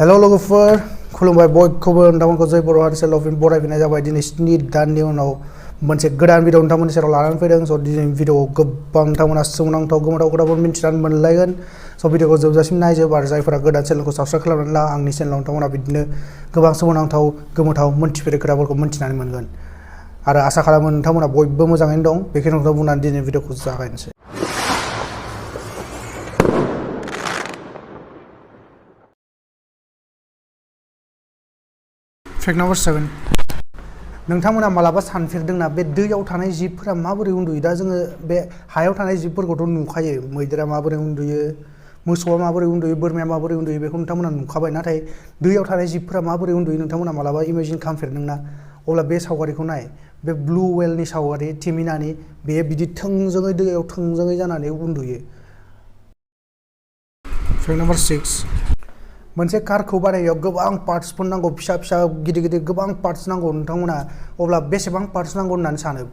Hello लोगोफोर खुलुमबाय बयखौबो नोंथांमोनखौ जय बर' हारि सेलफिन बरायफिननाय जाबाय दिनै 7 दाननि उनाव मोनसे गोदान भिडिअ नोंथांमोननि सेराव लानानै फैदों स' दिनैनि भिडिअआव गोबां नोंथांमोना सोमोनांथाव गोमोथाव खोथाफोर मिन्थिनानै मोनलायगोन स' भिडिअखौ जोबजासिम नायजोब आरो जायफोरा गोदान चेनेलखौ साबस्क्राइब खालामनानै ला आंनि चेनेलाव नोंथांमोना बिदिनो गोबां सोमोनांथाव गोमोथाव मोनथिफेरै खोथाफोरखौ मिन्थिनानै मोनगोन आरो आसा खालामो नोंथांमोना बयबो मोजाङैनो दं बेखिनिखौ बुंनानै दिनैनि भिडिअखौ जागायनोसै। फेक्ट नम्बर 7 नोंथांमोना मालाबा सानफेरदोंना बे दैयाव थानाय जिबफोरा माबोरै उन्दुयो दा जोङो बे हायाव थानाय जिबफोरखौथ' नुखायो मैदेरा माबोरै उन्दुयो मोसौआ माबोरै उन्दुयो बोरमाया माबोरै उन्दुयो बेखौ नोंथांमोना नुखाबाय नाथाय दैयाव थानाय जिबफोरा माबोरै उन्दुयो नोंथांमोना मालाबा इमेजिन खालामफेरदोंना अब्ला बे सावगारिखौ नाय बे ब्लु व्हेलनि सावगारि टिमिनानि बेयो बिदि थोंजोङै दैयाव थोंजोङै जानानै उन्दुयो। फेक्ट नम्बर 6 मोनसे कारखौ बानायनायाव गोबां पार्ट्सफोर नांगौ फिसा फिसा गिदिर गिदिर गोबां पार्ट्स नांगौ नोंथांमोना अब्ला बेसेबां पार्ट्स नांगौ होननानै सानो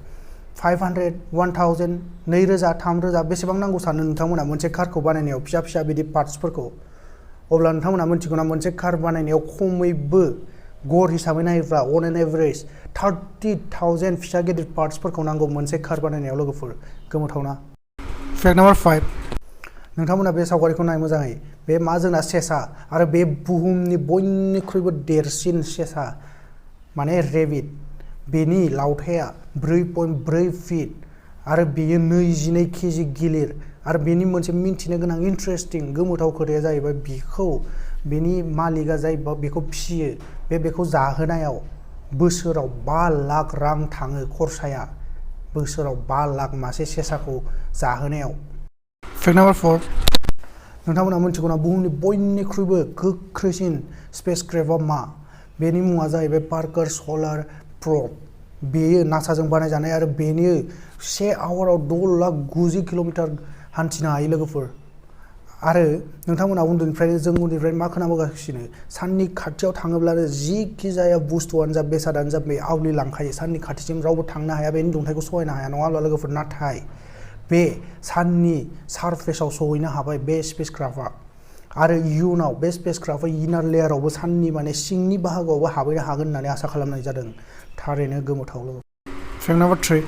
500 1000 2000 3000 बेसेबां नांगौ सानो नोंथांमोना मोनसे कारखौ बानायनायाव फिसा फिसा बिदि पार्ट्सफोरखौ अब्ला नोंथांमोना मिथिगौना मोनसे कार बानायनायाव खमैबो गड़ हिसाबै नायोब्ला अन एन एभारेज 30,000 फिसा गिदिर पार्ट्सफोरखौ नांगौ मोनसे कार बानायनायाव लोगोफोर गोमोथावना। फेक्ट नम्बर 5 नोंथांमोना बे सावगारिखौ नाय मोजाङै बे मा जोंना सेसा आरो बे बुहुमनि बयनिख्रुइबो देरसिन सेसा माने रेबिट बेनि लावथाया 4.4 फिट आरो बेयो 22 केजि गिलिर आरो बेनि मोनसे मिन्थिनो गोनां इन्टारेस्टिं गोमोथाव खोथाया जाहैबाय बेनि मालिकआ जाय बेखौ फिसियो बेखौ जाहोनायाव बोसोराव 5 लाख रां थाङो खरसाया बोसोराव 5 लाख मासे सेसाखौ जाहोनायाव। फेक्ट नम्बर 4 नोंथांमोना मिथिगौना बुहुमनि बयनिख्रुइबो गोख्रैसिन स्पेसक्राफ्टआ मा बेनि मुङा जाहैबाय पार्कार सलार प्रब बेयो नासाजों बानायजानाय आरो बेयो 1 आवाराव 6,90,000 किल'मिटार हान्थिनो हायो लोगोफोर आरो नोंथांमोना जों उन्दैनिफ्रायनो मा खोनाबोगासिनो साननि खाथियाव थाङोब्लानो जिखि जाया बुस्थुआनो जा बेसादानो जा बे आवलिलांखायो साननि खाथिसिम रावबो थांनो हाया बेनि दुंथाइखौ सहायनो हाया नङा होमब्ला लोगोफोर नाथाय बे साननि सारफेसाव सहैनो हाबाय बे स्पेसक्राफ्टआ आरो इयुनाव बे स्पेसक्राफ्टआ इनार लेयारावबो साननि माने सिंनि बाहागोआवबो हाबहैनो हागोन होननानै आसा खालामनाय जादों थारैनो गोमोथाव लोगो। फेक्ट नम्बर 3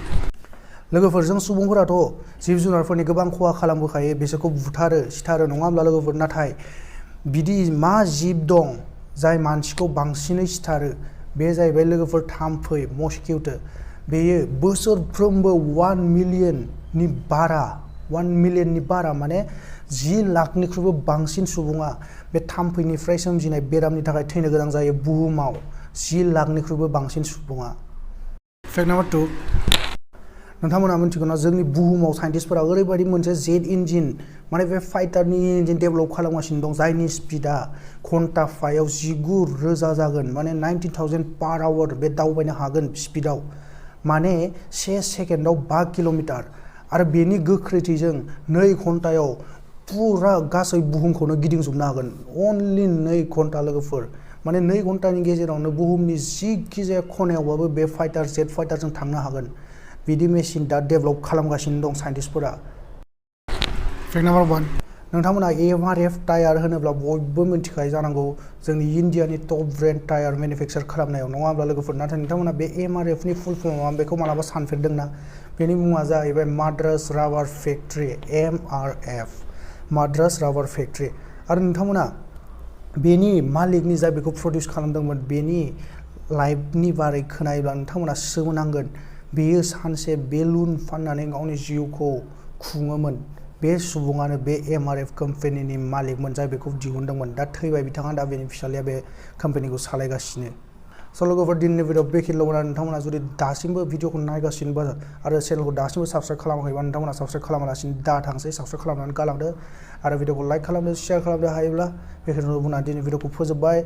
लोगोफोर जों सुबुंफोराथ' जिब जुनारफोरनि गोबां खहा खालामबोखायो बिसोरखौ बुथारो सिथारो नङा होमब्ला लोगोफोर नाथाय बिदि मा जिब दं जाय मानसिखौ बांसिनै सिथारो बे जाहैबाय लोगोफोर थाम्फै मस्किउटो बेयो बोसोरफ्रोमबो 1 मिलियननि बारा माने 10 लाखनिख्रुइबो बांसिन सुबुङा बे थाम्फैनिफ्राय सोमजिनाय बेरामनि थाखाय थैनो गोनां जायो बुहुमाव 10 लाखनिख्रुइबो बांसिन सुबुङा। फेक्ट नम्बर 2 नोंथांमोना मिथिगौना जोंनि बुहुमाव साइन्टिस्टफोरा ओरैबायदि मोनसे जेट इन्जिन माने बे फाइटारनि इन्जिन डेभेलप खालामगासिनो दं जायनि स्पिडा घन्टा फायाव 19,000 जागोन माने 19,000 पार आवार बे दावबायनो हागोन स्पिडाव माने 1 सेकेन्डआव 5 किल'मिटार आरो बेनि गोख्रैथिजों 2 घन्टायाव फुरा गासै बुहुमखौनो गिदिंजोबनो हागोन अनलि 2 घन्टा लोगोफोर माने 2 घन्टानि गेजेरावनो बुहुमनि जिखि जाया खनायावबाबो बे जेट फाइटारजों थांनो हागोन बिदि मेसिन दा डेभेलप खालामगासिनो दं साइन्टिस्टफोरा। फेक्ट नम्बर 1 नोंथांमोना MRF टायार होनोब्ला बयबो मिथिखायो जानांगौ जोंनि इन्डियानि टप ब्रेन्ड टायार मेनुफेक्सार खालामनायाव नङा होमब्ला लोगोफोर नाथाय नोंथांमोना बे MRFनि फुल फर्मआ बेखौ मालाबा सानफेरदोंना बेनि मुङा जाहैबाय माद्रास राबार फेक्ट्रि MRF माद्रास राबार फेक्ट्रि आरो नोंथांमोना बेनि मालिकनि जाय बेखौ प्रडिउस खालामदोंमोन बेनि लाइफनि बारै खोनायोब्ला नोंथांमोना सोमोनांगोन बेयो सानसे बेलुन फाननानै गावनि जिउखौ खुङोमोन बे सुबुङानो बे MRF कम्पानिनि मालिकमोन जाय बेखौ दिहुनदोंमोन दा थैबाय बिथाङा दा बेनि फिसाज्लाया बे कम्पानिखौ सालायगासिनो। स' लोगोफोर दिनैनि भिडिअ बेखिनिल'मोन नोंथांमोना जुदि दासिमबो भिडिअखौ नायगासिनोबा आरो चेनेलखौ दासिमबो साबस्क्राइब खालामाखैबा नोंथांमोना साबस्क्राइब खालामालासिनो दा थांसै साबस्क्राइब खालामनानै गालांदो आरो भिडिअखौ लाइक खालामदो शेयार खालामदो हायोब्ला बेखिनिखौ बुंनानै दिनै भिडिअखौ फोजोबबाय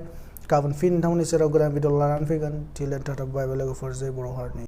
गाबोन फिन नोंथांमोननि सेराव गोदान भिडिअ लानानै फैगोन टिल देन टाटा बाय बाय लोगोफोर जय बर' हारिनि।